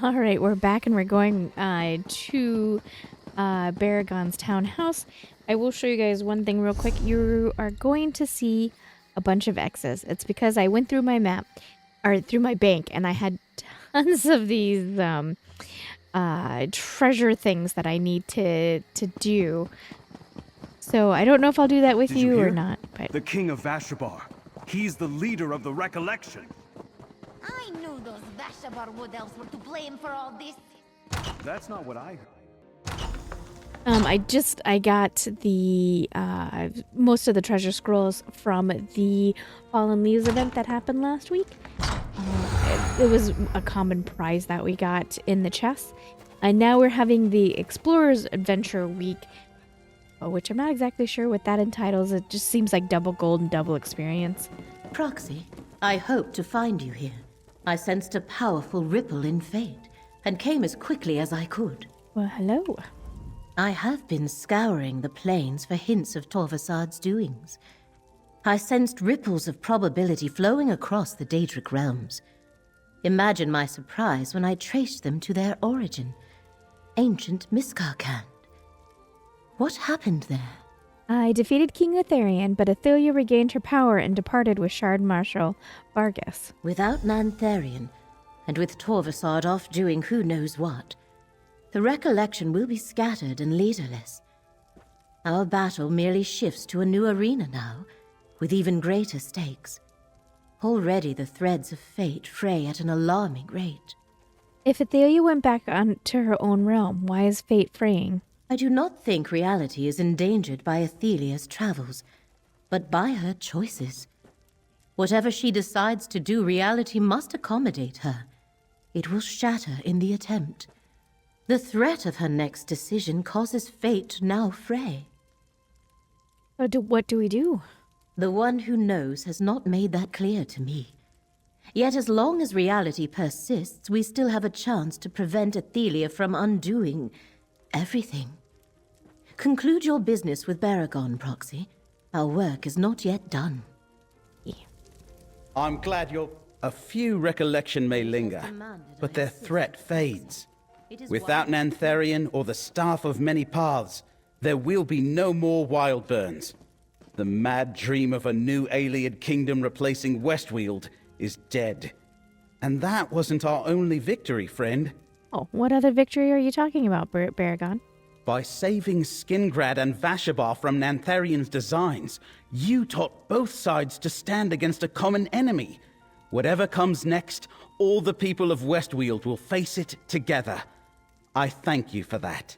All right, we're back and we're going to Baragon's townhouse. I will show you guys one thing real quick. You are going to see a bunch of X's. It's because I went through my map, or through my bank, and I had tons of these treasure things that I need to do. So I don't know if I'll do that with you or not. But the king of Vashabar. He's the leader of the recollection. I knew those Vashabar wood elves were to blame for all this. That's not what I heard. I got the most of the treasure scrolls from the Fallen Leaves event that happened last week. It was a common prize that we got in the chest. And now we're having the Explorer's Adventure Week, which I'm not exactly sure what that entitles. It just seems like double gold and double experience. Proxy, I hope to find you here. I sensed a powerful ripple in fate, and came as quickly as I could. Well, hello. I have been scouring the plains for hints of Torvasad's doings. I sensed ripples of probability flowing across the Daedric realms. Imagine my surprise when I traced them to their origin. Ancient Miskarkand. What happened there? I defeated King Etherian, but Athelia regained her power and departed with Shard Marshal Vargas. Without Nantharian, and with Torvasad off doing who knows what, the recollection will be scattered and leaderless. Our battle merely shifts to a new arena now, with even greater stakes. Already the threads of fate fray at an alarming rate. If Athelia went back to her own realm, why is fate fraying? I do not think reality is endangered by Athelia's travels, but by her choices. Whatever she decides to do, reality must accommodate her. It will shatter in the attempt. The threat of her next decision causes fate to now fray. What do we do? The one who knows has not made that clear to me. Yet as long as reality persists, we still have a chance to prevent Athelia from undoing everything. Conclude your business with Baragon, Proxy. Our work is not yet done. I'm glad you're... A few recollection may linger, but their threat fades. Without Nantharian or the Staff of Many Paths, there will be no more Wildburns. The mad dream of a new Ayleid kingdom replacing Westweald is dead. And that wasn't our only victory, friend. Oh, what other victory are you talking about, Baragon? By saving Skingrad and Vashabar from Nantharian's designs, you taught both sides to stand against a common enemy. Whatever comes next, all the people of Westweald will face it together. I thank you for that.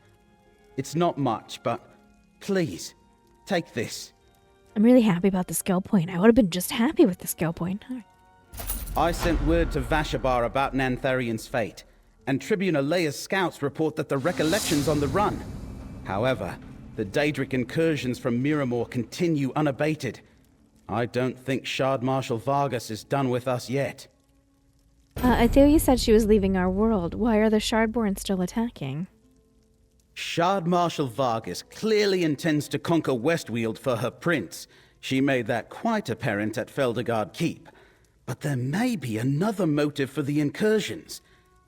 It's not much, but please, take this. I'm really happy about the skill point. I would have been just happy with the skill point. All right. I sent word to Vashabar about Nantharian's fate, and Tribune Alea's scouts report that the recollection's on the run. However, the Daedric incursions from Miramor continue unabated. I don't think Shard Marshal Vargas is done with us yet. Athelia said she was leaving our world. Why are the Shardborn still attacking? Shard Marshal Vargas clearly intends to conquer Westweald for her prince. She made that quite apparent at Feldergard Keep. But there may be another motive for the incursions.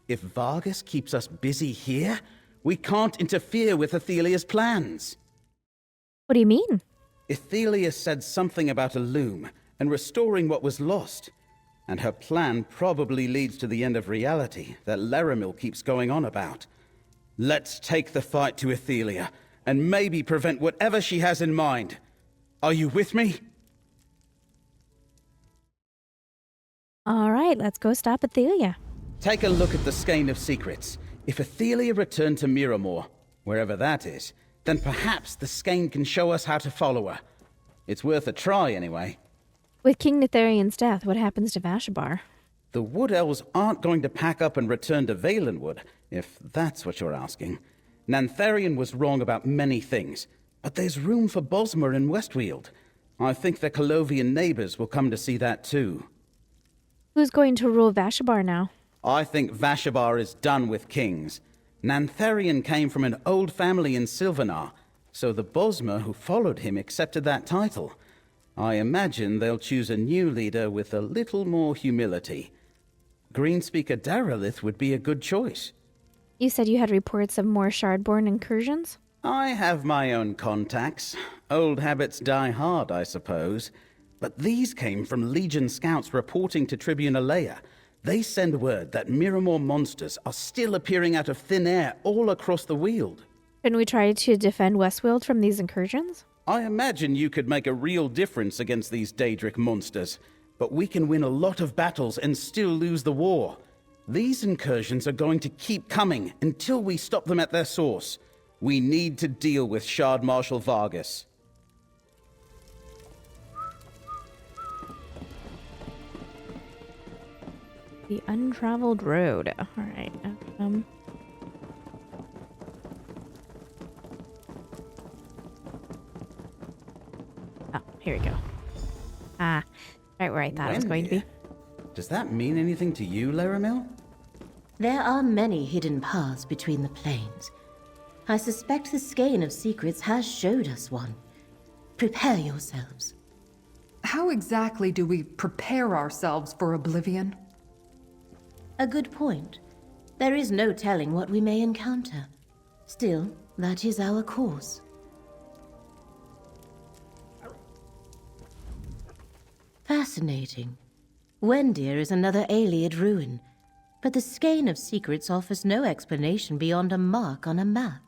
If Vargas keeps us busy here, we can't interfere with Athelia's plans. What do you mean? Athelia said something about a loom and restoring what was lost. And her plan probably leads to the end of reality that Laramil keeps going on about. Let's take the fight to Athelia and maybe prevent whatever she has in mind. Are you with me? All right, let's go stop Athelia. Take a look at the Skein of Secrets. If Athelia returned to Miramor, wherever that is, then perhaps the Skein can show us how to follow her. It's worth a try, anyway. With King Netharian's death, what happens to Vashabar? The Wood Elves aren't going to pack up and return to Valenwood, if that's what you're asking. Nantharian was wrong about many things, but there's room for Bosmer in Westweald. I think the Colovian neighbors will come to see that too. Who's going to rule Vashabar now? I think Vashabar is done with kings. Nantharian came from an old family in Silvanar, so the Bosmer who followed him accepted that title. I imagine they'll choose a new leader with a little more humility. Greenspeaker Darylith would be a good choice. You said you had reports of more Shardborn incursions? I have my own contacts. Old habits die hard, I suppose. But these came from Legion scouts reporting to Tribune Alea. They send word that Miramor monsters are still appearing out of thin air all across the Weald. Can we try to defend Westweald from these incursions? I imagine you could make a real difference against these Daedric monsters, but we can win a lot of battles and still lose the war. These incursions are going to keep coming until we stop them at their source. We need to deal with Shard Marshal Vargas. The untraveled road. All right. Oh, here we go. Ah, right where I thought it was going to be. Does that mean anything to you, Laramil? There are many hidden paths between the planes. I suspect the skein of secrets has showed us one. Prepare yourselves. How exactly do we prepare ourselves for oblivion? A good point. There is no telling what we may encounter. Still, that is our course. Fascinating. Wendir is another Ayleid ruin, but the skein of secrets offers no explanation beyond a mark on a map.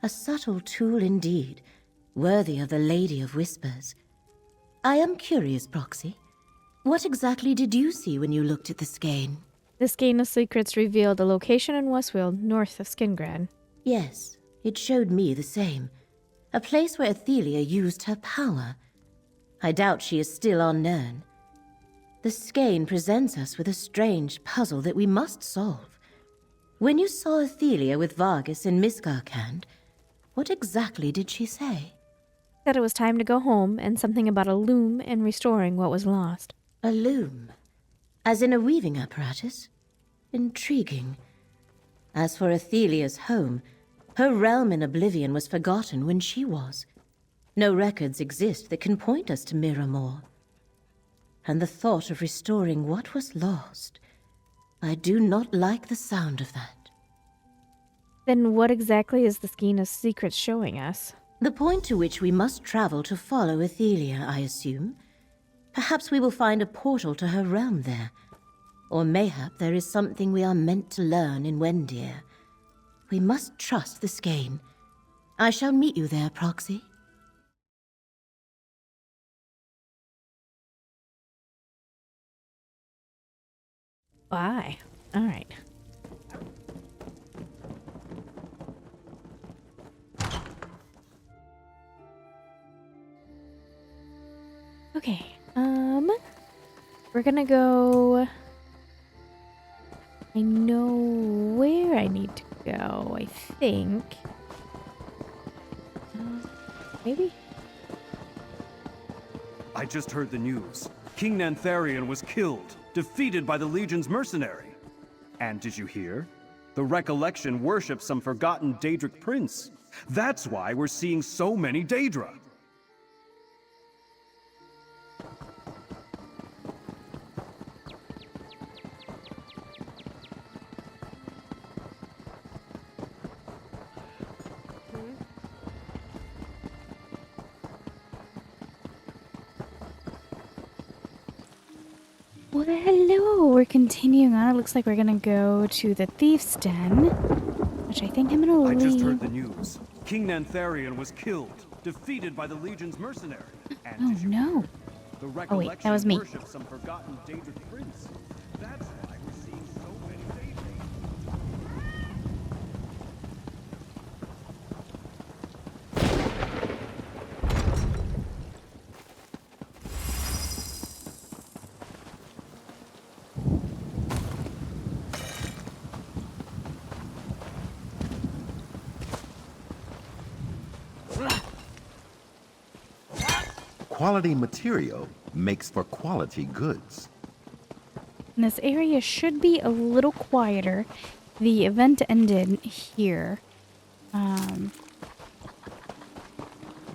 A subtle tool indeed, worthy of the Lady of Whispers. I am curious, Proxy. What exactly did you see when you looked at the skein? The skein of secrets revealed a location in Westweald, north of Skingrad. Yes, it showed me the same. A place where Athelia used her power. I doubt she is still on Nirn. The skein presents us with a strange puzzle that we must solve. When you saw Athelia with Vargas in Miskarkand, what exactly did she say? Said it was time to go home, and something about a loom and restoring what was lost. A loom? As in a weaving apparatus? Intriguing. As for Athelia's home, her realm in oblivion was forgotten when she was. No records exist that can point us to Miramor. And the thought of restoring what was lost, I do not like the sound of that. Then what exactly is the skein of secrets showing us? The point to which we must travel to follow Athelia, I assume. Perhaps we will find a portal to her realm there. Or mayhap there is something we are meant to learn in Wendir. We must trust the skein. I shall meet you there, Proxy. Bye. All right. Okay. We're gonna go. I know where I need to go, I think. Maybe? I just heard the news. King Nantharian was killed, defeated by the Legion's mercenary. And did you hear? The Recollection worships some forgotten Daedric prince. That's why we're seeing so many Daedra. Well, hello. We're continuing on. It looks like we're gonna go to the Thief's Den, which I think I'm gonna leave. I just heard the news. King Nantharian was killed, defeated by the Legion's mercenary. And Oh did you no. hear? The Oh, wait, Recollection that was me. worships some forgotten Daedric prince. That's why we're seeing so many Daedra. Quality material makes for quality goods. And this area should be a little quieter. The event ended here.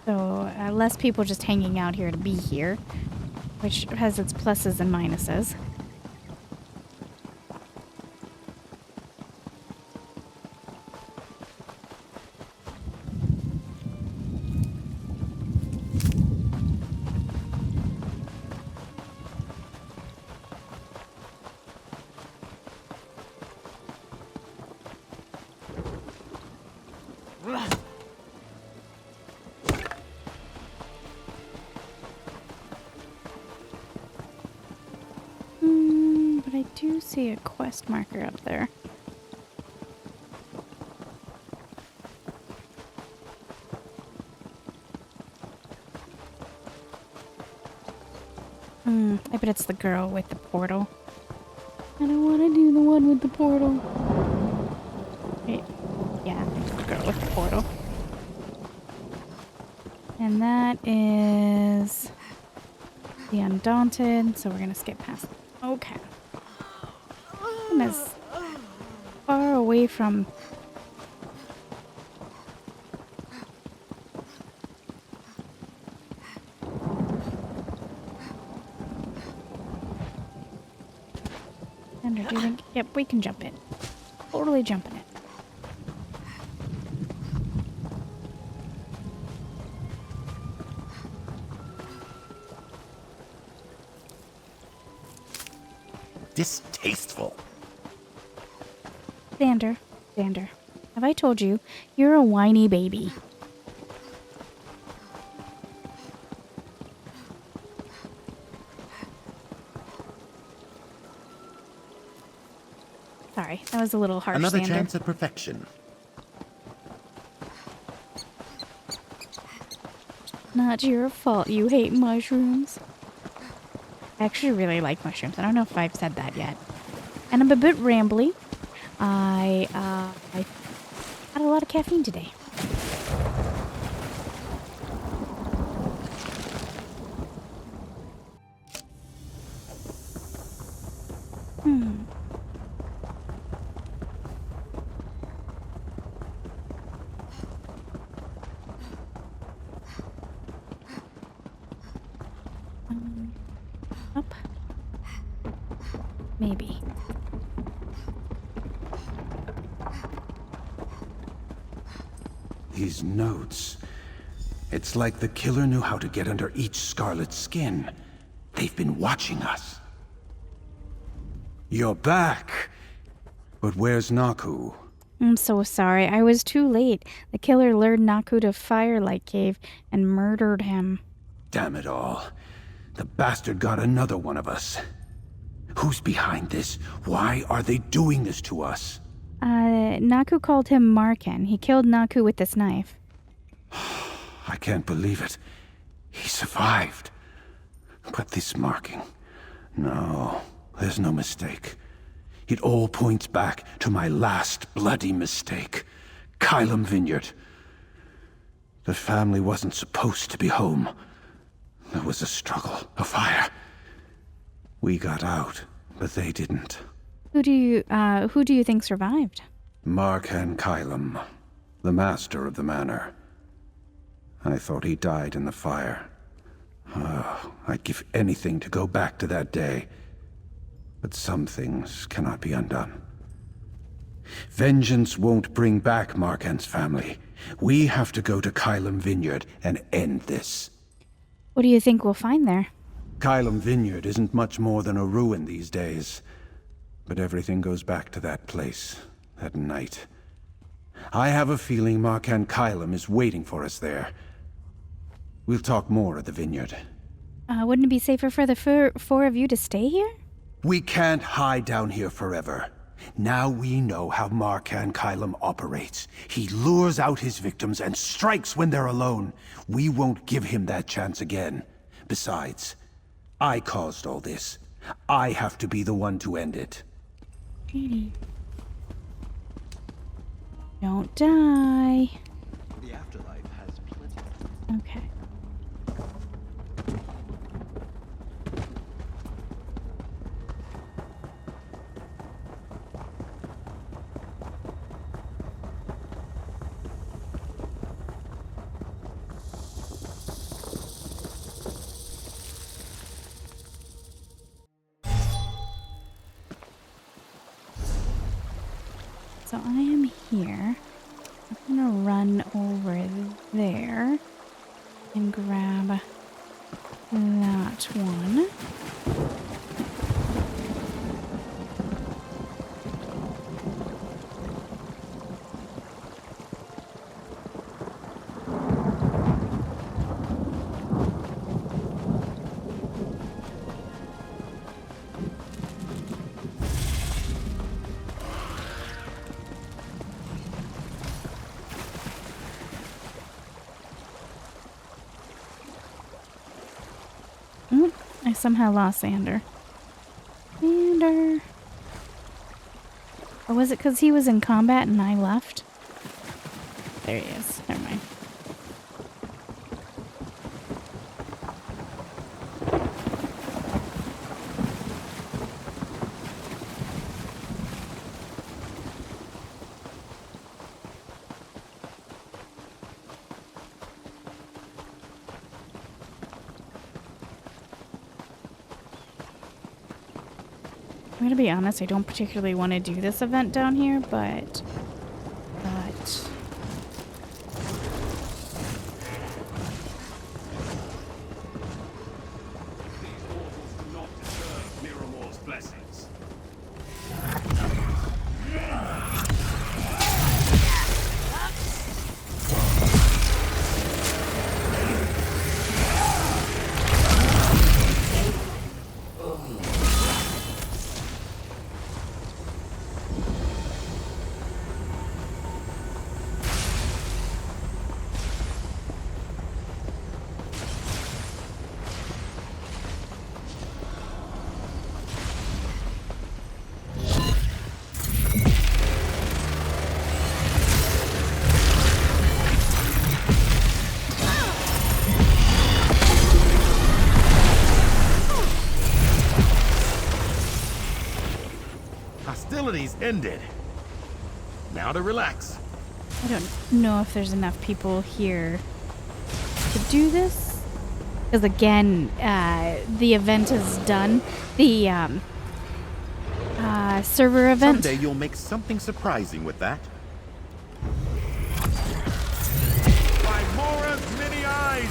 So less people just hanging out here to be here, which has its pluses and minuses. But I do see a quest marker up there. I bet it's the girl with the portal. I don't want to do the one with the portal. Wait. Yeah, it's the girl with the portal. And that is the Undaunted, so we're gonna skip past. Okay. I'm as far away from. Do you think? Yep, we can jump it. Totally jumping it. Distasteful. Xander, have I told you you're a whiny baby? Sorry, that was a little harsh, Another Xander. chance at perfection. Not your fault you hate mushrooms. I actually really like mushrooms. I don't know if I've said that yet. And I'm a bit rambly. I had a lot of caffeine today. Up. Maybe. These notes. It's like the killer knew how to get under each Scarlet's skin. They've been watching us. You're back! But where's Naku? I'm so sorry. I was too late. The killer lured Naku to Firelight Cave and murdered him. Damn it all. The bastard got another one of us. Who's behind this? Why are they doing this to us? Naku called him Marken. He killed Naku with this knife. I can't believe it. He survived. But this marking... No, there's no mistake. It all points back to my last bloody mistake. Kylam Vineyard. The family wasn't supposed to be home. There was a struggle, a fire. We got out, but they didn't. Who do you think survived? Markan Kylam, the master of the manor. I thought he died in the fire. I'd give anything to go back to that day. But some things cannot be undone. Vengeance won't bring back Markan's family. We have to go to Kylam Vineyard and end this. What do you think we'll find there? Kylam Vineyard isn't much more than a ruin these days. But everything goes back to that place, that night. I have a feeling Markan Kylam is waiting for us there. We'll talk more at the vineyard. Wouldn't it be safer for the four of you to stay here? We can't hide down here forever. Now we know how Markan Kylam operates. He lures out his victims and strikes when they're alone. We won't give him that chance again. Besides, I caused all this. I have to be the one to end it. Don't die. The afterlife has plenty. Okay. So I am here. I'm gonna run over there and grab that one. I somehow lost Xander. Xander. Or was it because he was in combat and I left? There he is. Never mind. I'm gonna be honest, I don't particularly want to do this event down here, but Hostilities ended. Now to relax. I don't know if there's enough people here to do this. Because again, the event is done. The server event. Someday you'll make something surprising with that. By Mora's many eyes!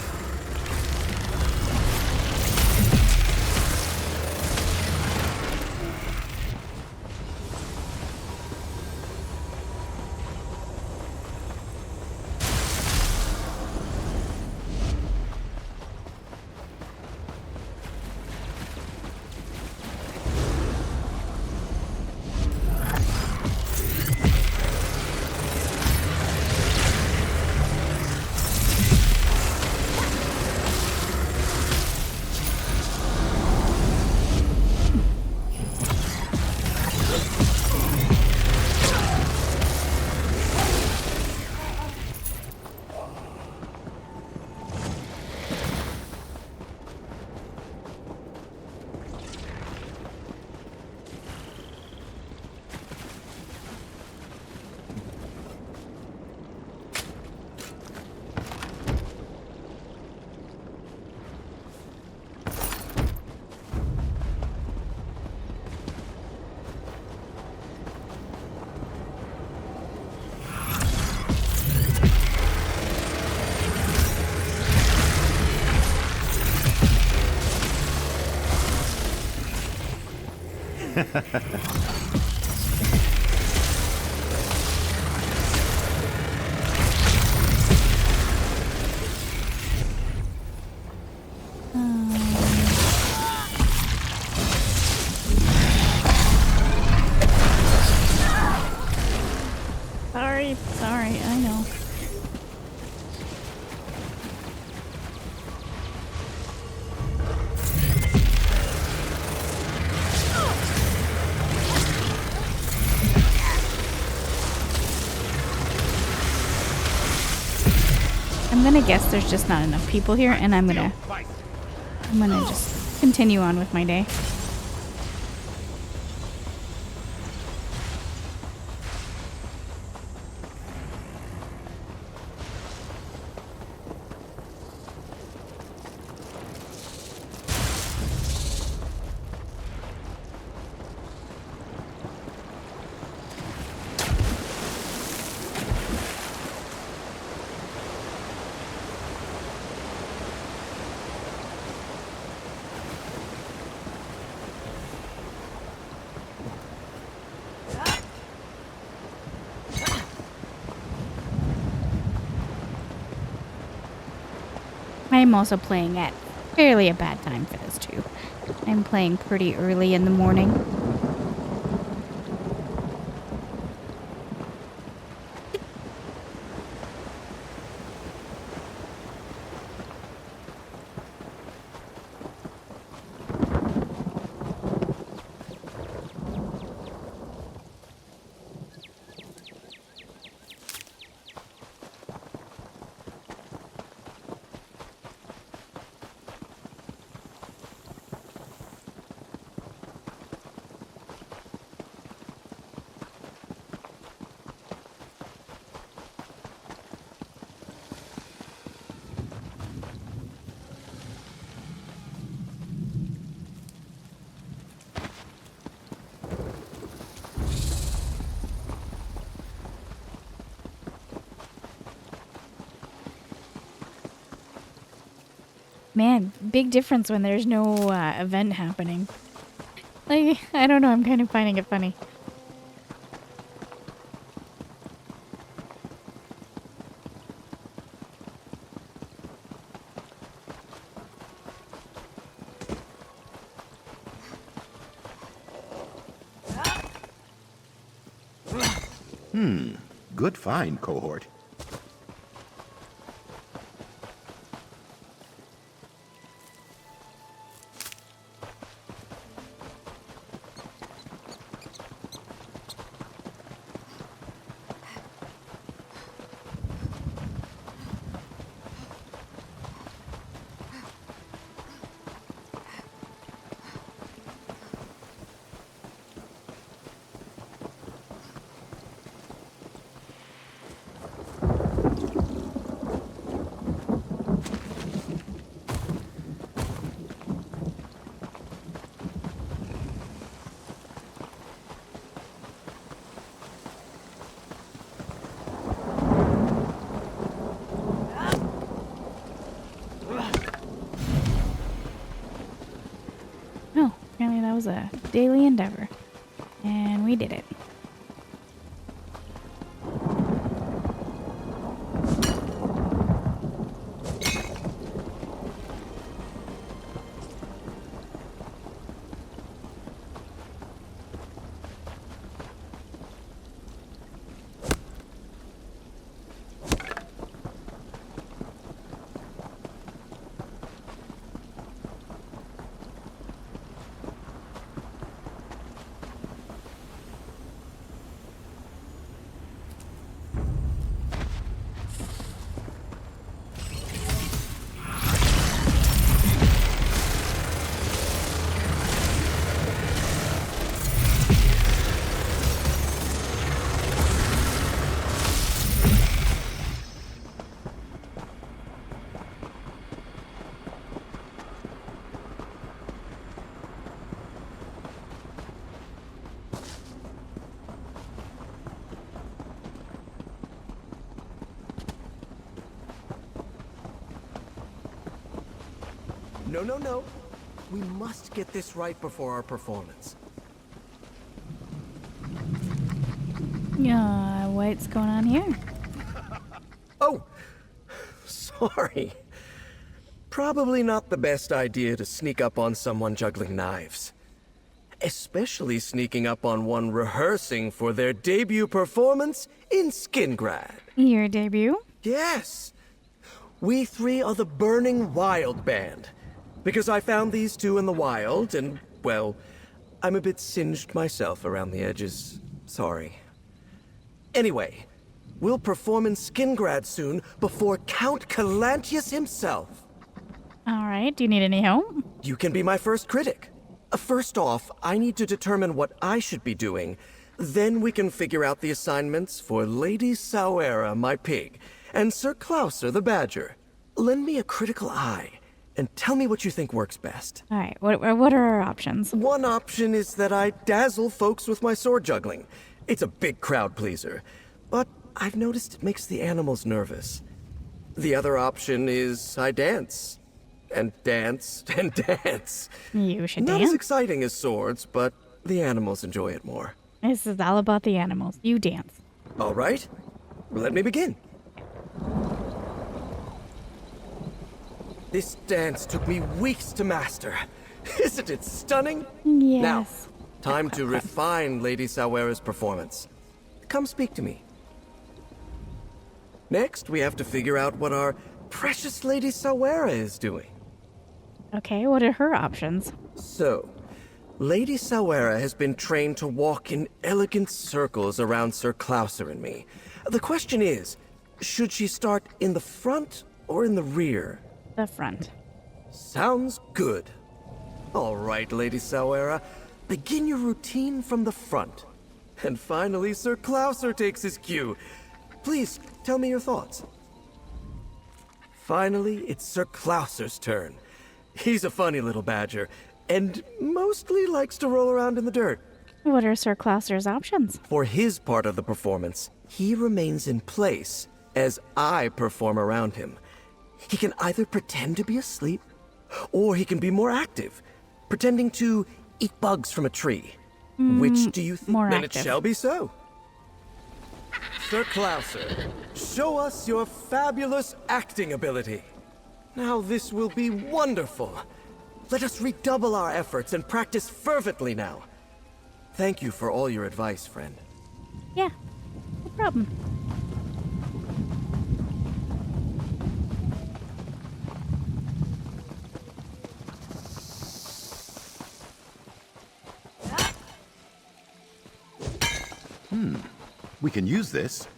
Sorry, I know. I'm gonna guess there's just not enough people here, and I'm gonna just continue on with my day. I'm also playing at fairly a bad time for this too. I'm playing pretty early in the morning. Man, big difference when there's no event happening. Like, I don't know, I'm kind of finding it funny. Good find, cohort. Oh, apparently that was a daily endeavor. And we did it. No. We must get this right before our performance. What's going on here? Oh! Sorry. Probably not the best idea to sneak up on someone juggling knives. Especially sneaking up on one rehearsing for their debut performance in Skingrad. Your debut? Yes! We three are the Burning Wild Band. Because I found these two in the wild, and, well, I'm a bit singed myself around the edges. Sorry. Anyway, we'll perform in Skingrad soon before Count Calantius himself. Alright, do you need any help? You can be my first critic. First off, I need to determine what I should be doing. Then we can figure out the assignments for Lady Sauera, my pig, and Sir Klauser, the badger. Lend me a critical eye. And tell me what you think works best. Alright, what are our options? One option is that I dazzle folks with my sword juggling. It's a big crowd pleaser, but I've noticed it makes the animals nervous. The other option is I dance. And dance, and dance. You should Not dance. as exciting as swords, but the animals enjoy it more. This is all about the animals. You dance. All right, let me begin. This dance took me weeks to master. Isn't it stunning? Yes. Now, time to refine Lady Sauera's performance. Come speak to me. Next, we have to figure out what our precious Lady Sauera is doing. Okay, what are her options? So, Lady Sauera has been trained to walk in elegant circles around Sir Klauser and me. The question is, should she start in the front or in the rear? The front. Sounds good. All right, Lady Sauera. Begin your routine from the front. And finally, Sir Klauser takes his cue. Please, tell me your thoughts. Finally, it's Sir Klauser's turn. He's a funny little badger, and mostly likes to roll around in the dirt. What are Sir Klauser's options? For his part of the performance, he remains in place as I perform around him. He can either pretend to be asleep Or he can be more active, pretending to eat bugs from a tree. Which do you think? more Then active. it shall be so. Sir Klauser, show us your fabulous acting ability. Now this will be wonderful. Let us redouble our efforts and practice fervently now. Thank you for all your advice, friend. Yeah, no problem. We can use this.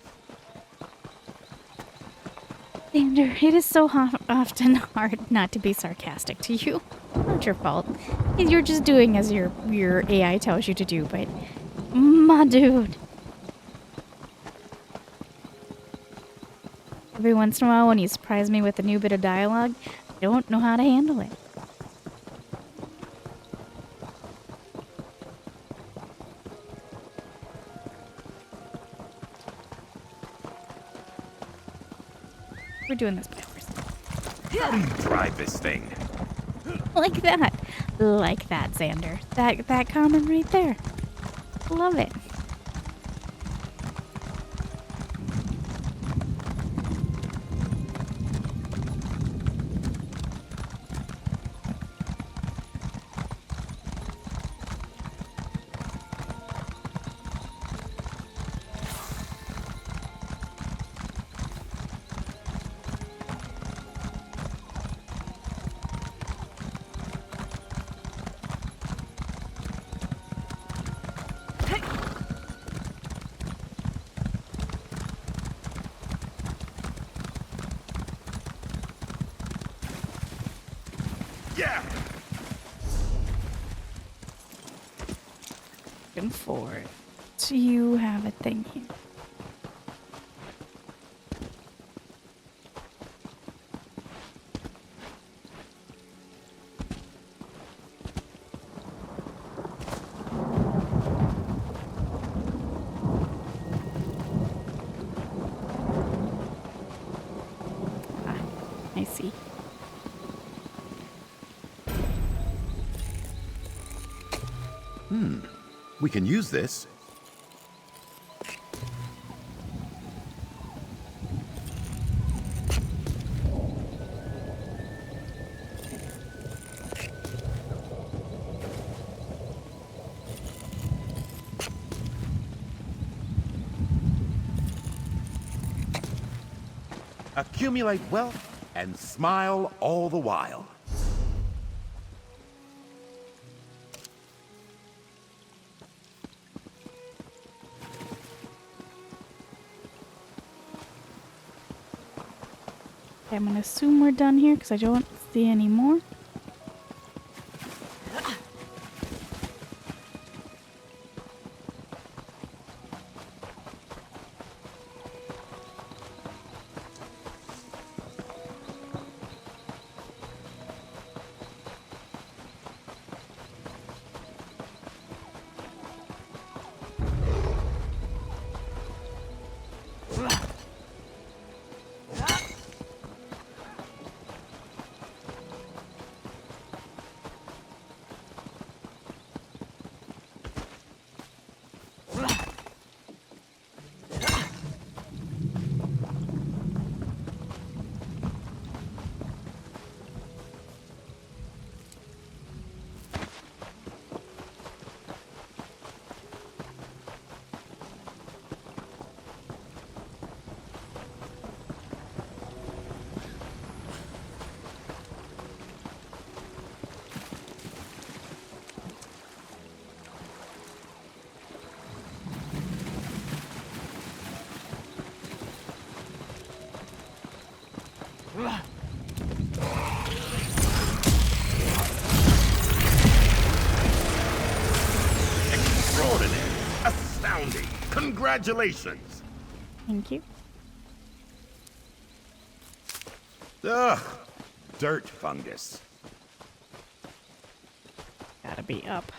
Xander, it is so often hard not to be sarcastic to you. Not your fault. You're just doing as your AI tells you to do, but my dude. Every once in a while when you surprise me with a new bit of dialogue, I don't know how to handle it. We're doing this by horse. How do you drive this thing? Like that. Like that, Xander. That comment right there. Love it. Yeah! Looking forward. So you have a thing here. Ah, I see. We can use this. Accumulate wealth and smile all the while. Okay, I'm gonna assume we're done here because I don't see any more. Extraordinary. Astounding. Congratulations. Thank you. Ugh. Dirt fungus. Gotta be up.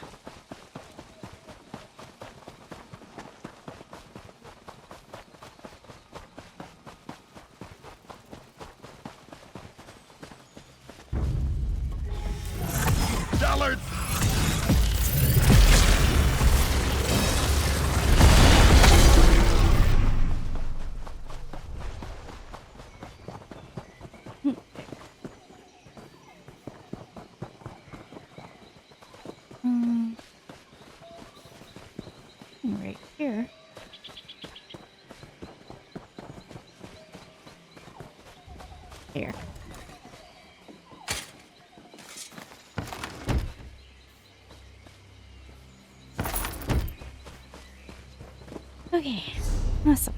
cowards! Right here. Here. Okay, awesome.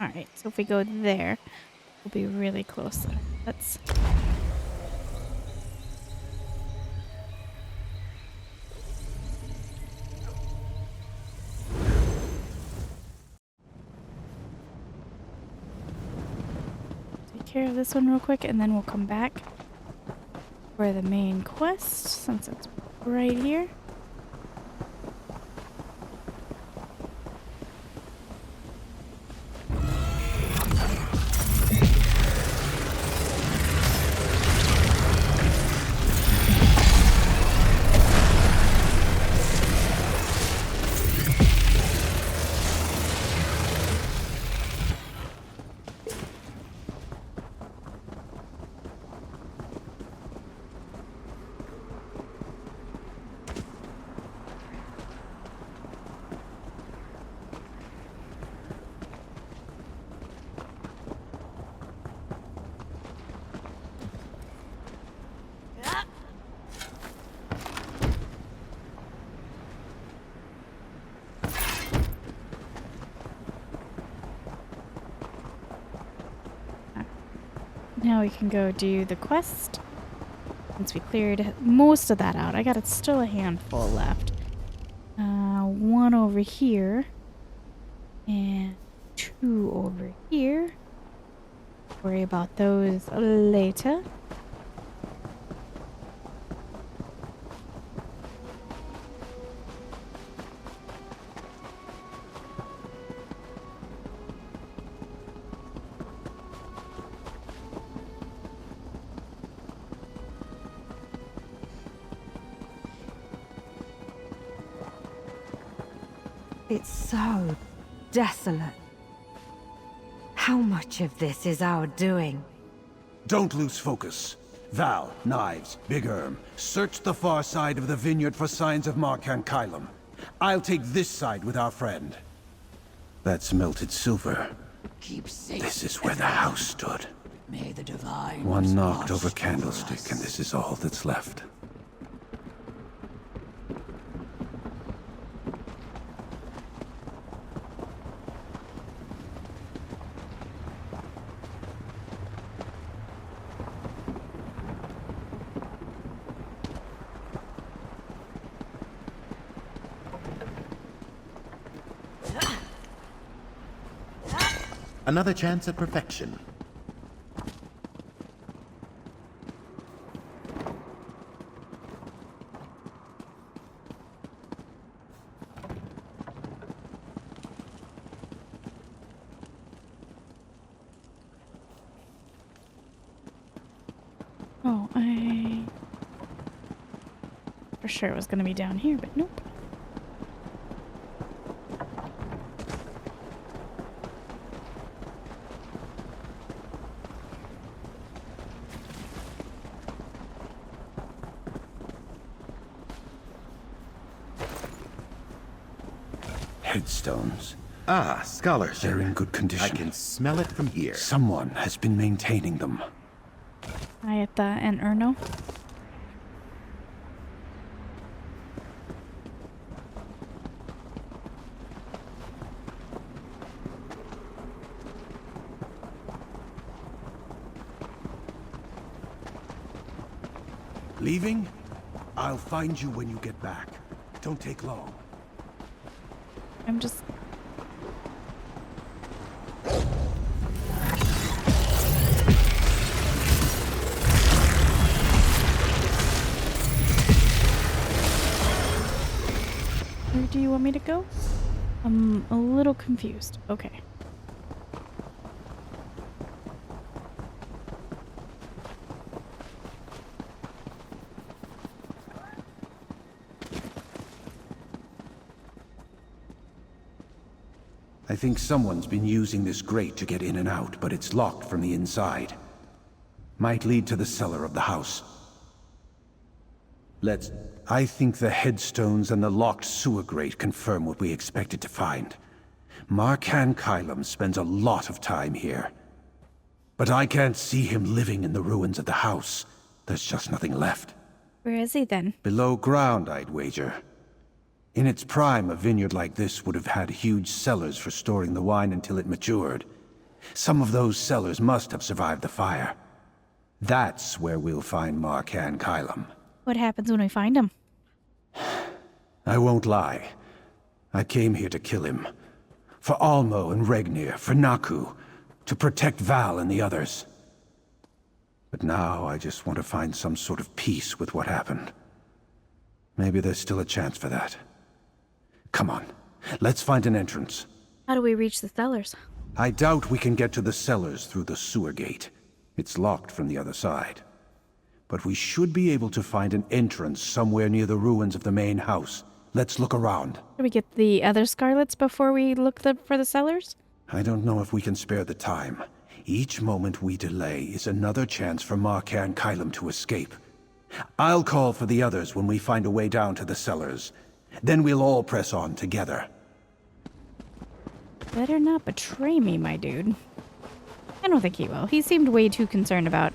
Alright, so if we go there, we'll be really close there. Let's... take care of this one real quick, and then we'll come back for the main quest, since it's right here. Now we can go do the quest. Since we cleared most of that out, I got still a handful left. One over here. And 2 over here. Worry about those later. It's so desolate. How much of this is our doing? Don't lose focus. Val, knives, Big Erm, search the far side of the vineyard for signs of Marcankylum. I'll take this side with our friend. That's melted silver. Keep safe. This is where the house stood. May the divine One knocked watch over candlestick, us. and this is all that's left. Another chance at perfection. Oh, I... For sure it was gonna be down here, but nope. Headstones. Ah, scholarship. They're in good condition. I can smell it from here. Someone has been maintaining them. Ayata and Erno. Leaving? I'll find you when you get back. Don't take long. I'm just... Where do you want me to go? I'm a little confused. Okay. I think someone's been using this grate to get in and out, but it's locked from the inside. Might lead to the cellar of the house. I think the headstones and the locked sewer grate confirm what we expected to find. Marcan Kylum spends a lot of time here. But I can't see him living in the ruins of the house. There's just nothing left. Where is he then? Below ground, I'd wager. In its prime, a vineyard like this would have had huge cellars for storing the wine until it matured. Some of those cellars must have survived the fire. That's where we'll find Marcan Kylum. What happens when we find him? I won't lie. I came here to kill him. For Almo and Regnir, for Naku, to protect Val and the others. But now I just want to find some sort of peace with what happened. Maybe there's still a chance for that. Come on, let's find an entrance. How do we reach the cellars? I doubt we can get to the cellars through the sewer gate. It's locked from the other side. But we should be able to find an entrance somewhere near the ruins of the main house. Let's look around. Do we get the other Scarlets before we look for the cellars? I don't know if we can spare the time. Each moment we delay is another chance for Marcan Kylum to escape. I'll call for the others when we find a way down to the cellars. Then we'll all press on together. Better not betray me, my dude. I don't think he will. He seemed way too concerned about...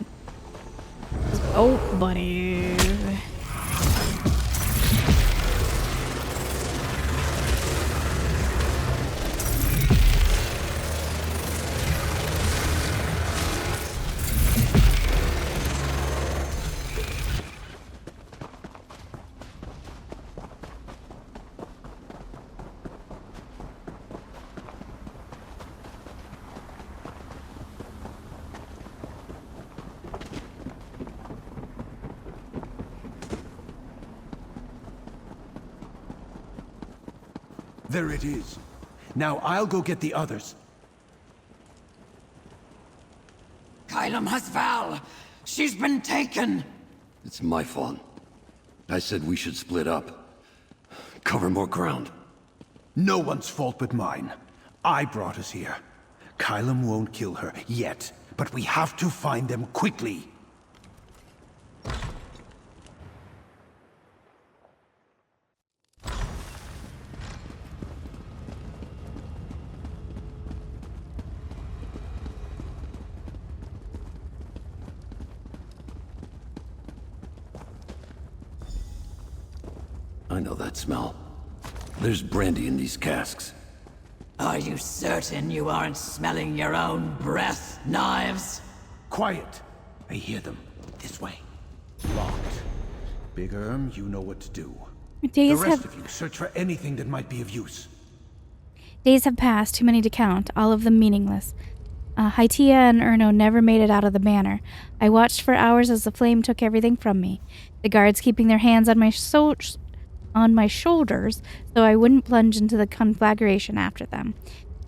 Oh, buddy. There it is. Now I'll go get the others. Kylum has Val. She's been taken. It's my fault. I said we should split up. Cover more ground. No one's fault but mine. I brought us here. Kylum won't kill her yet, but we have to find them quickly. I know that smell. There's brandy in these casks. Are you certain you aren't smelling your own breath, Knives? Quiet. I hear them. This way. Locked. Big Erm, you know what to do. The rest of you, search for anything that might be of use. Days have passed, too many to count, all of them meaningless. Hytia and Erno never made it out of the manor. I watched for hours as the flame took everything from me. The guards keeping their hands on my shoulders so I wouldn't plunge into the conflagration after them.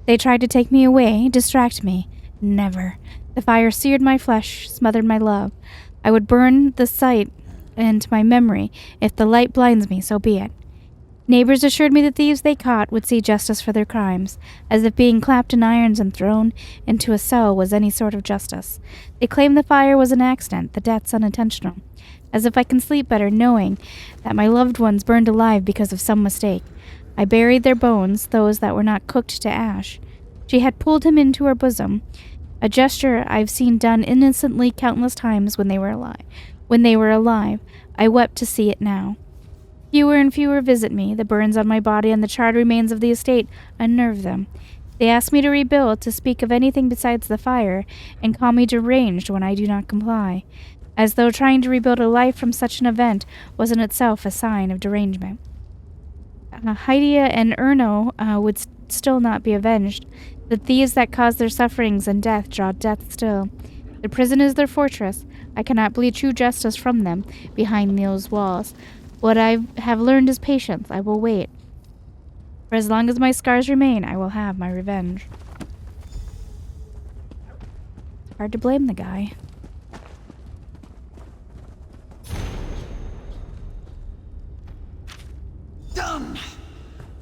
They tried to take me away, distract me. Never. The fire seared my flesh, smothered my love. I would burn the sight into my memory. If the light blinds me, so be it. Neighbors assured me the thieves they caught would see justice for their crimes, as if being clapped in irons and thrown into a cell was any sort of justice. They claimed the fire was an accident, the deaths unintentional. As if I can sleep better knowing that my loved ones burned alive because of some mistake. I buried their bones, those that were not cooked to ash. She had pulled him into her bosom, a gesture I've seen done innocently countless times when they were alive. I wept to see it now. Fewer and fewer visit me. The burns on my body and the charred remains of the estate unnerve them. They ask me to rebuild, to speak of anything besides the fire, and call me deranged when I do not comply. as though trying to rebuild a life from such an event was in itself a sign of derangement. Hydia and Erno would still not be avenged. The thieves that caused their sufferings and death draw death still. The prison is their fortress. I cannot bleed true justice from them behind those walls. What I have learned is patience. I will wait. For as long as my scars remain, I will have my revenge. It's hard to blame the guy. Done!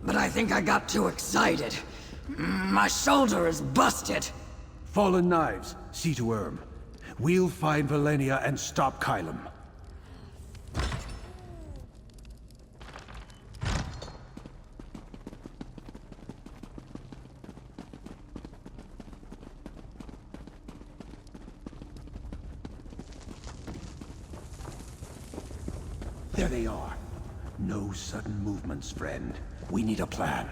But I think I got too excited. My shoulder is busted. Fallen knives, see to Erm. We'll find Valenia and stop Kylum. There they are. No sudden movements, friend. We need a plan.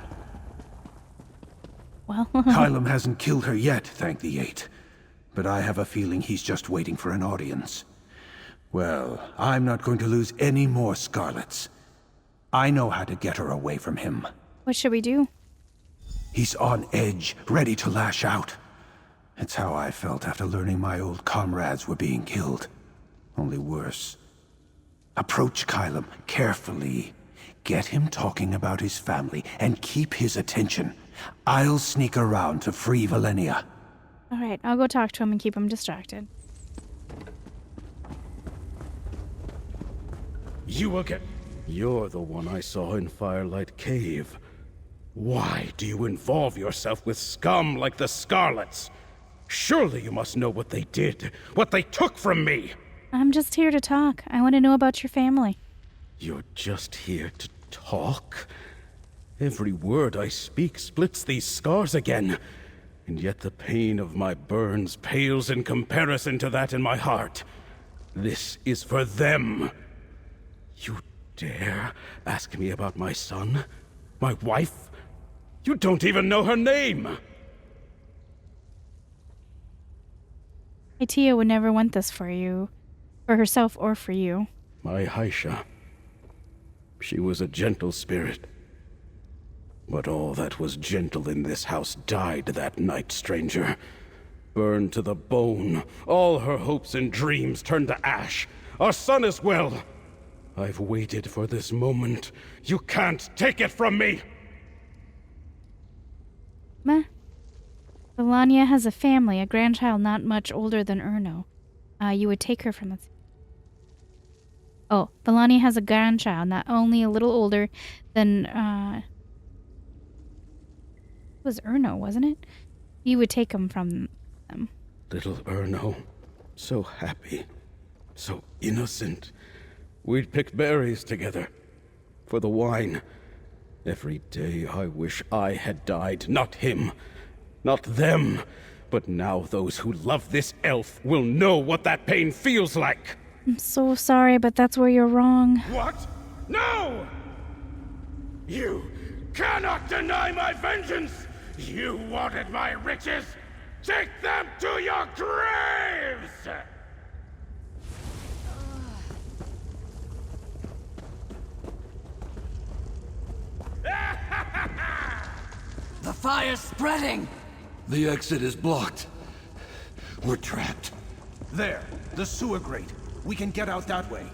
Well, Kylum hasn't killed her yet, thank the Eight. But I have a feeling he's just waiting for an audience. Well, I'm not going to lose any more Scarlets. I know how to get her away from him. what should we do? He's on edge, ready to lash out. It's how I felt after learning my old comrades were being killed. Only worse. Approach Kylum carefully. Get him talking about his family, and keep his attention. I'll sneak around to free Valenia. Alright, I'll go talk to him and keep him distracted. You again? You're the one I saw in Firelight Cave. Why do you involve yourself with scum like the Scarlets? Surely you must know what they did, what they took from me! I'm just here to talk. I want to know about your family. You're just here to talk? Every word I speak splits these scars again, and yet the pain of my burns pales in comparison to that in my heart. This is for them. You dare ask me about my son? My wife? You don't even know her name! Tia would never want this for you. For herself or for you. My Haisha. She was a gentle spirit. But all that was gentle in this house died that night, stranger. Burned to the bone. All her hopes and dreams turned to ash. Our son as well. I've waited for this moment. You can't take it from me! Meh. Valenia has a family, a grandchild not much older than Erno. You would take her from the... Oh, Valenia has a grandchild, not only a little older than, it was Erno, wasn't it? You would take him from them. Little Erno. So happy. So innocent. We'd pick berries together. For the wine. Every day I wish I had died, not him. Not them. But now those who love this elf will know what that pain feels like. I'm so sorry, but that's where you're wrong. What? No! You cannot deny my vengeance! You wanted my riches! Take them to your graves! The fire's spreading! The exit is blocked. We're trapped. There, the sewer grate. We can get out that way.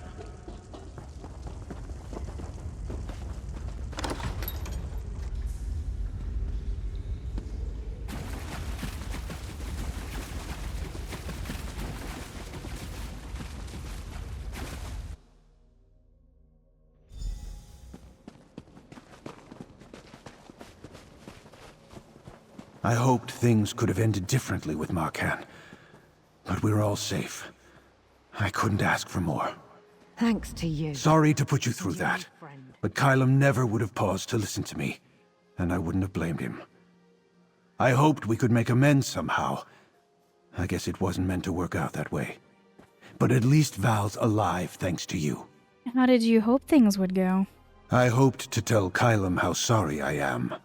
I hoped things could have ended differently with Markan, but we're all safe. I couldn't ask for more. Thanks to you. Sorry to put you through that, but Kylum never would have paused to listen to me, and I wouldn't have blamed him. I hoped we could make amends somehow. I guess it wasn't meant to work out that way. But at least Val's alive thanks to you. How did you hope things would go? I hoped to tell Kylum how sorry I am.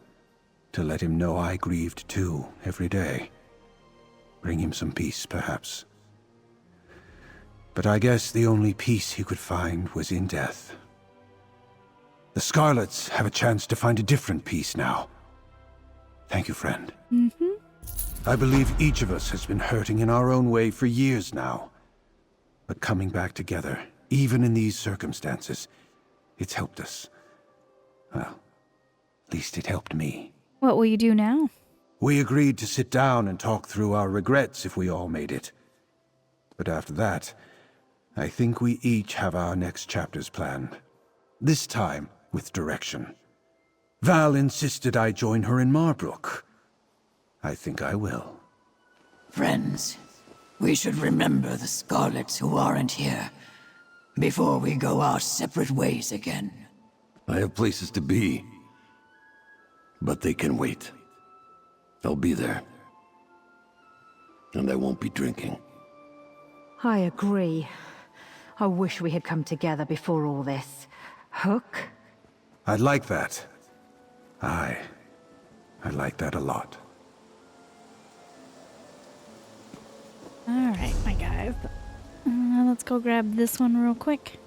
To let him know I grieved too, every day. Bring him some peace, perhaps. But I guess the only peace he could find was in death. The Scarlets have a chance to find a different peace now. Thank you, friend. I believe each of us has been hurting in our own way for years now. But coming back together, even in these circumstances, it's helped us. Well, at least it helped me. What will you do now? We agreed to sit down and talk through our regrets if we all made it. But after that, I think we each have our next chapters planned. This time, with direction. Val insisted I join her in Marbrook. I think I will. Friends, we should remember the Scarlets who aren't here before we go our separate ways again. I have places to be, but they can wait. I'll be there. And I won't be drinking. I agree. I wish we had come together before all this. Hook? I'd like that. I like that a lot. Alright, my guys. Let's go grab this one real quick.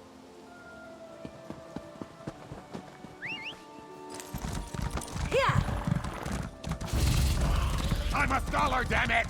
I'm a scholar, damn it!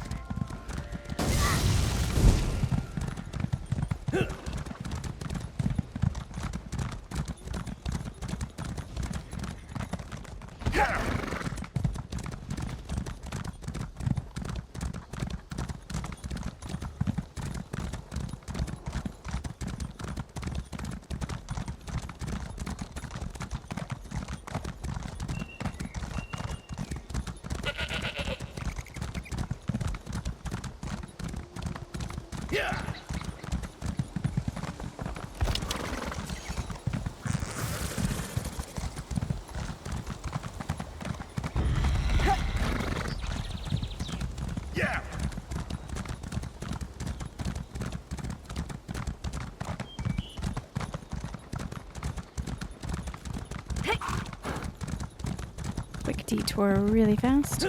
Quick detour really fast.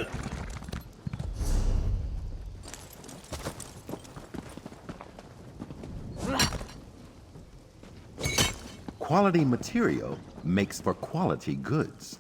Quality material makes for quality goods.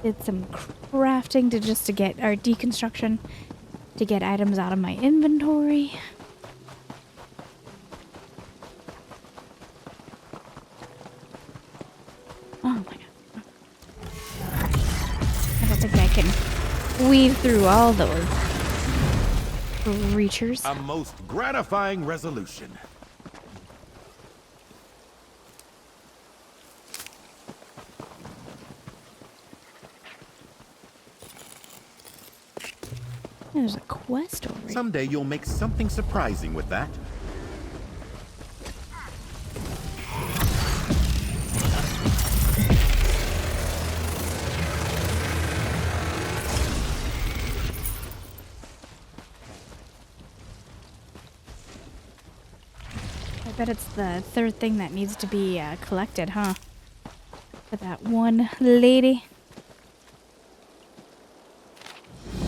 Did some crafting to get our deconstruction to get items out of my inventory. Oh my god. I don't think I can weave through all those creatures. A most gratifying resolution. There's a quest over here. Someday you'll make something surprising with that. I bet it's the third thing that needs to be collected, huh? For that one lady.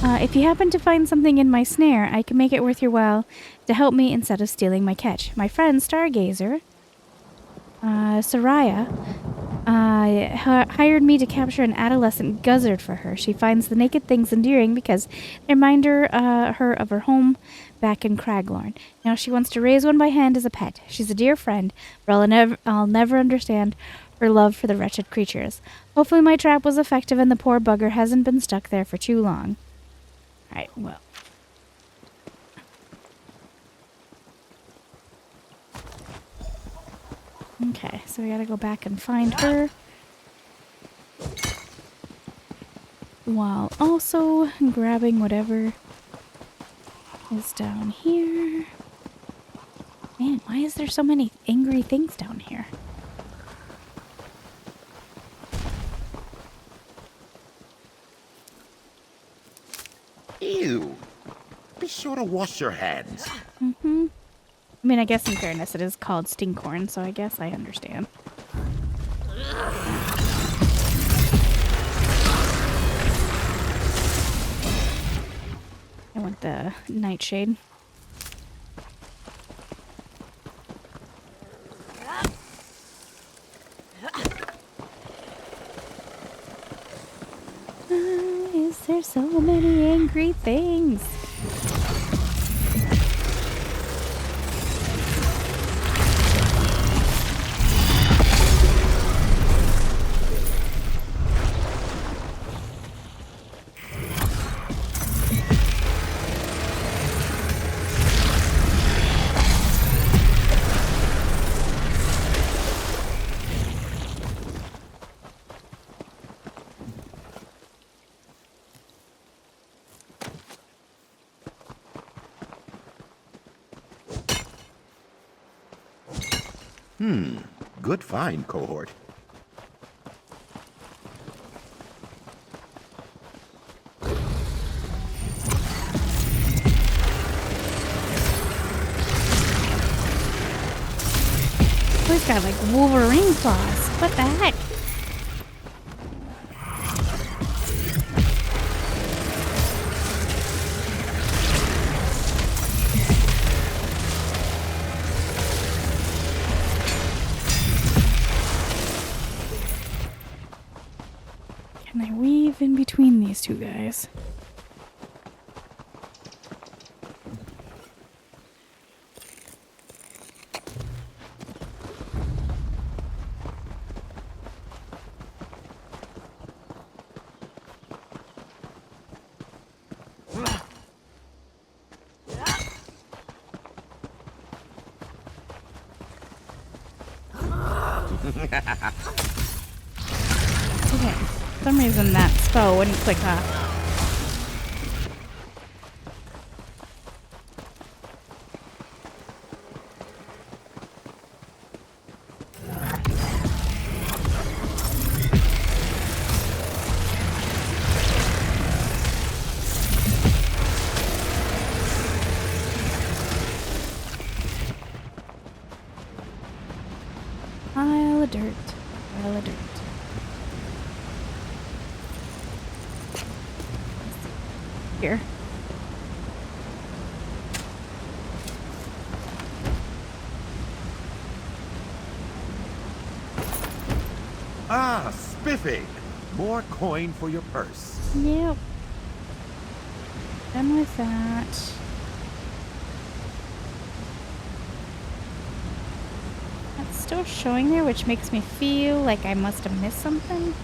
If you happen to find something in my snare, I can make it worth your while to help me instead of stealing my catch. My friend Stargazer, Soraya, hired me to capture an adolescent guzzard for her. She finds the naked things endearing because they remind her of her home back in Craglorn. Now she wants to raise one by hand as a pet. She's a dear friend, but I'll never understand her love for the wretched creatures. Hopefully my trap was effective and the poor bugger hasn't been stuck there for too long. Alright, well. Okay, so we gotta go back and find her. While also grabbing whatever is down here. Man, why is there so many angry things down here? Ew. Be sure to wash your hands. Mm-hmm. I mean, I guess in fairness, it is called stinkhorn, so I guess I understand. I want the nightshade. Is there so many angry things? Good find, cohort. He's got like Wolverine claws. What the heck? Can I weave in between these two guys? Okay. For some reason that spell wouldn't click off. Pile of dirt. Pile of dirt. Here. Ah, spiffing! More coin for your purse. Yep. Done with that. That's still showing there, which makes me feel like I must have missed something.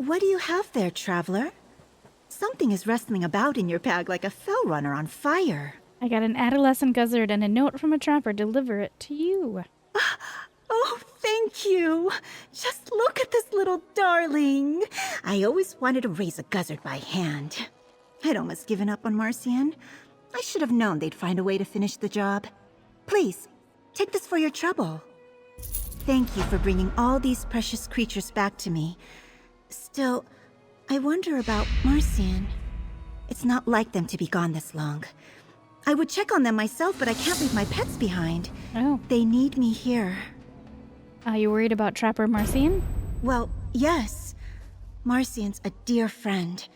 What do you have there, traveler? Something is rustling about in your bag like a fell runner on fire. I got an adolescent guzzard and a note from a trapper. Deliver it to you. Oh, thank you. Just look at this little darling. I always wanted to raise a guzzard by hand. I'd almost given up on Marcian. I should have known they'd find a way to finish the job. Please, take this for your trouble. Thank you for bringing all these precious creatures back to me. Still, I wonder about Marcian. It's not like them to be gone this long. I would check on them myself, but I can't leave my pets behind. Oh. They need me here. Are you worried about Trapper Marcian? Well, yes. Marcian's a dear friend.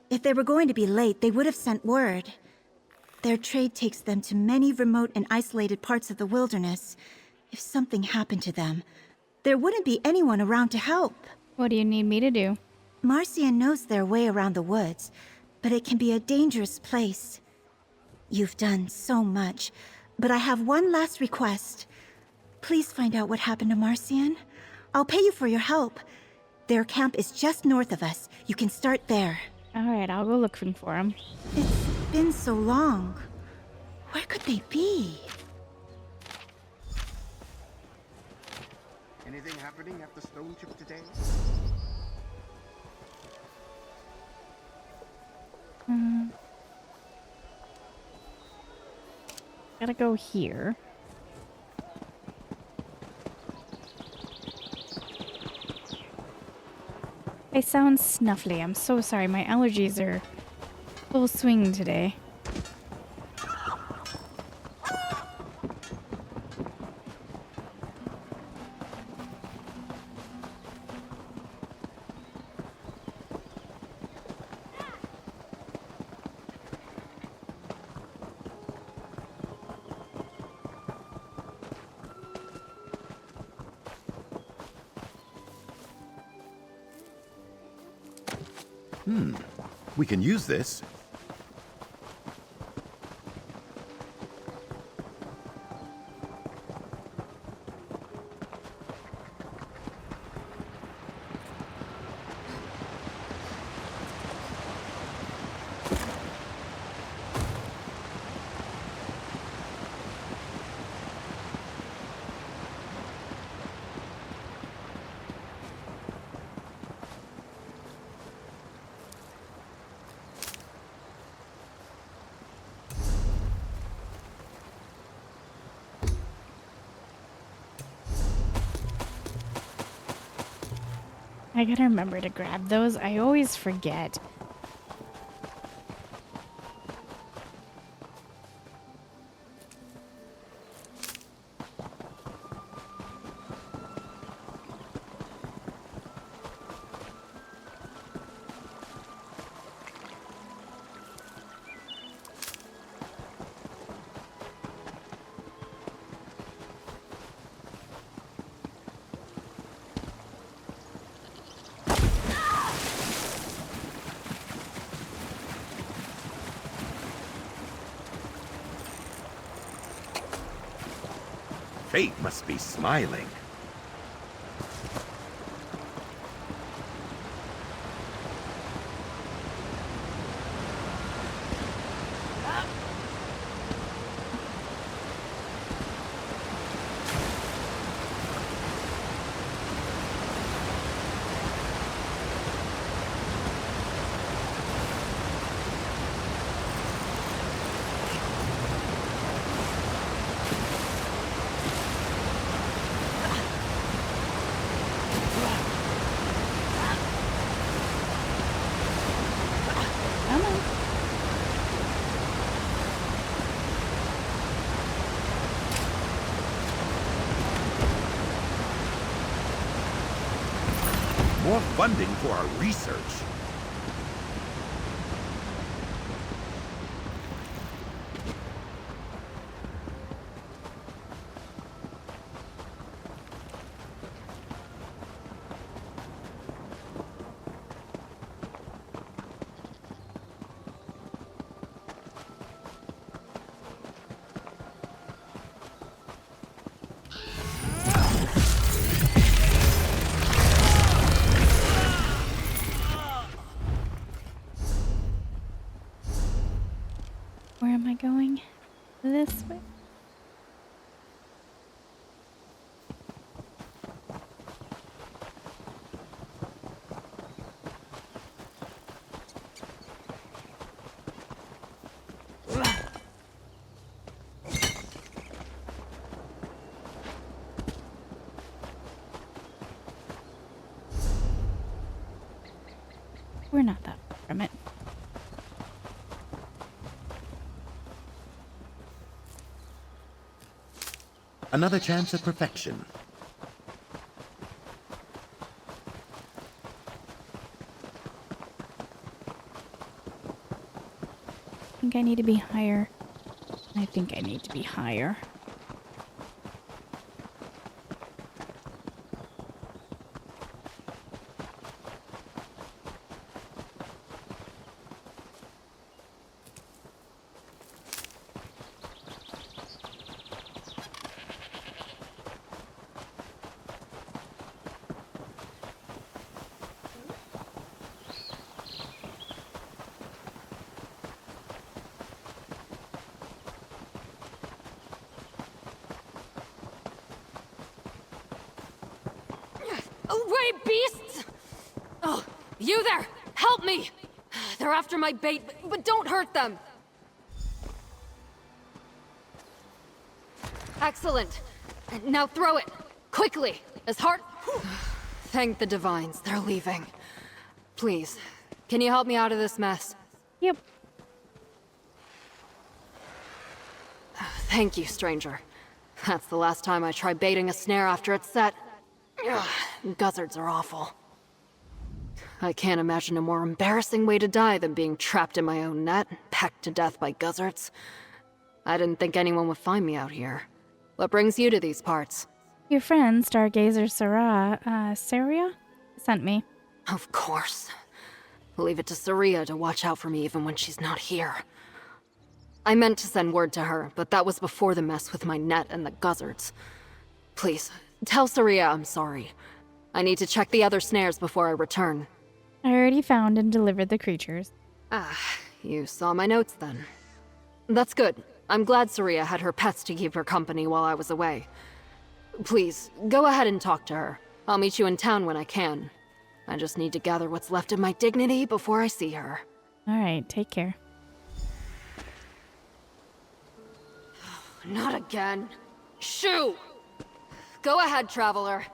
If they were going to be late, they would have sent word. Their trade takes them to many remote and isolated parts of the wilderness. If something happened to them, there wouldn't be anyone around to help. What do you need me to do? Marcian knows their way around the woods, but it can be a dangerous place. You've done so much, but I have one last request. Please find out what happened to Marcian. I'll pay you for your help. Their camp is just north of us. You can start there. Alright, I'll go looking for him. It's been so long. Where could they be? Anything happening at the stone chip today? Gotta go here. I sound snuffly. I'm so sorry. My allergies are full swing today. We can use this. I gotta remember to grab those. I always forget. Fate must be smiling. More funding for our research. we're not that far from it. Another chance at perfection. I think I need to be higher. I think I need to be higher. Away, beasts! Oh, you there! Help me! They're after my bait, but don't hurt them! Excellent. Now throw it! Quickly! As hard... Thank the divines, they're leaving. Please, can you help me out of this mess? Yep. Thank you, stranger. That's the last time I try baiting a snare after it's set. Ugh, guzzards are awful. I can't imagine a more embarrassing way to die than being trapped in my own net, pecked to death by guzzards. I didn't think anyone would find me out here. What brings you to these parts? Your friend, Stargazer Saria, sent me. Of course. Leave it to Saria to watch out for me even when she's not here. I meant to send word to her, but that was before the mess with my net and the guzzards. Please, tell Saria I'm sorry. I need to check the other snares before I return. I already found and delivered the creatures. Ah, you saw my notes then. That's good. I'm glad Saria had her pets to keep her company while I was away. Please, go ahead and talk to her. I'll meet you in town when I can. I just need to gather what's left of my dignity before I see her. Alright, take care. Not again. Shoo! Go ahead, Traveler.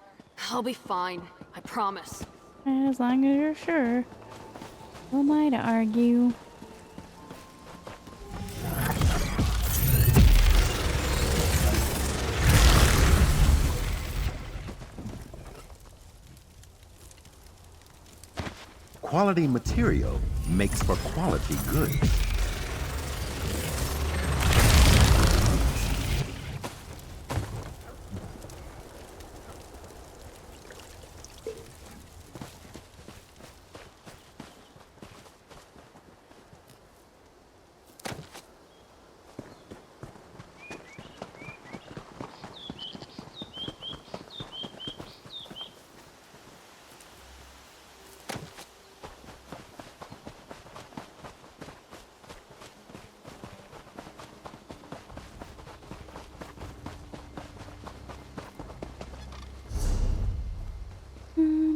I'll be fine, I promise. As long as you're sure. Who am I to argue? Quality material makes for quality goods.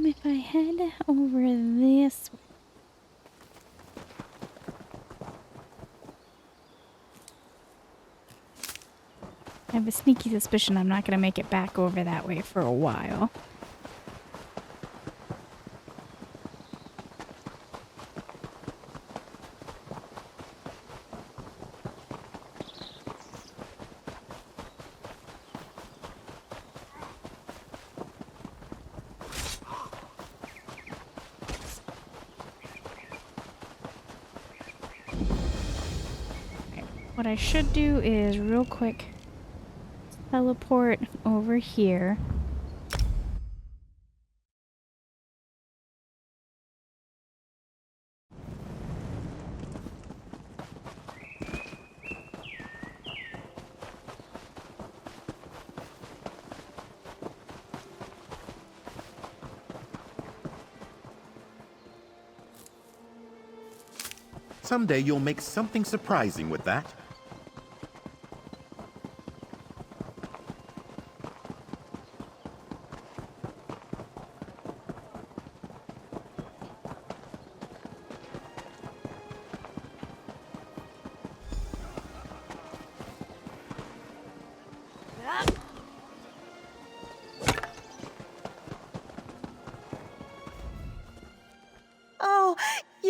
If I head over this way. I have a sneaky suspicion I'm not going to make it back over that way for a while. What I should do is real quick teleport over here. Someday you'll make something surprising with that.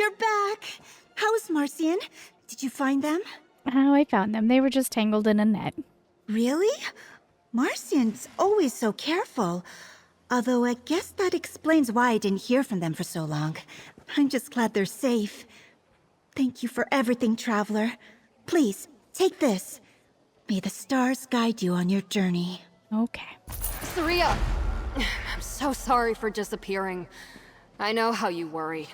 you're back. How's Marcian? Did you find them? Oh, I found them. They were just tangled in a net. Really? Marcian's always so careful. Although I guess that explains why I didn't hear from them for so long. I'm just glad they're safe. Thank you for everything, Traveler. Please, take this. May the stars guide you on your journey. Okay. Saria! I'm so sorry for disappearing. I know how you worry.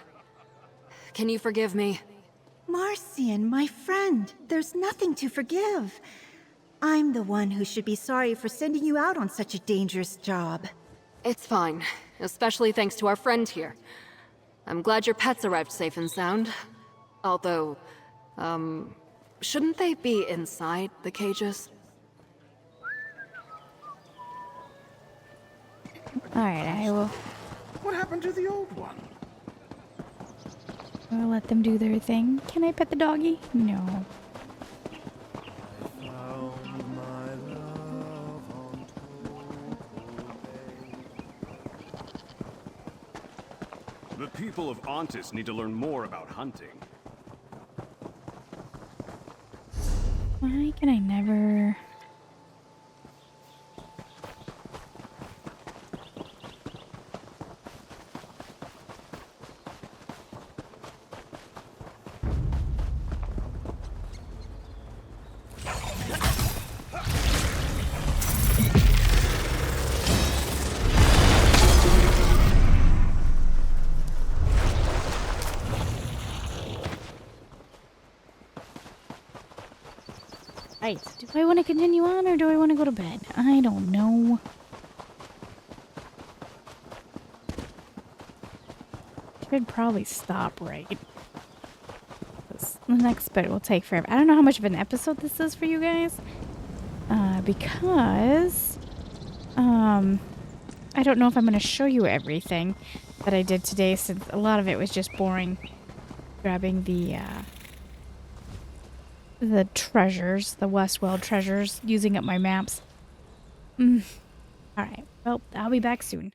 Can you forgive me? Marcian, my friend, there's nothing to forgive. I'm the one who should be sorry for sending you out on such a dangerous job. It's fine, especially thanks to our friend here. I'm glad your pets arrived safe and sound. Although, shouldn't they be inside the cages? Alright, I will. What happened to the old one? I'll let them do their thing. Can I pet the doggy? No. The people of Ontis need to learn more about hunting. Why can I never... Right. Do I want to continue on or do I want to go to bed? I don't know. Should probably stop right. The next bit will take forever. I don't know how much of an episode this is for you guys. Because I don't know if I'm going to show you everything that I did today, since a lot of it was just boring. Grabbing the treasures, the Westworld treasures, using up my maps. Alright, well, I'll be back soon.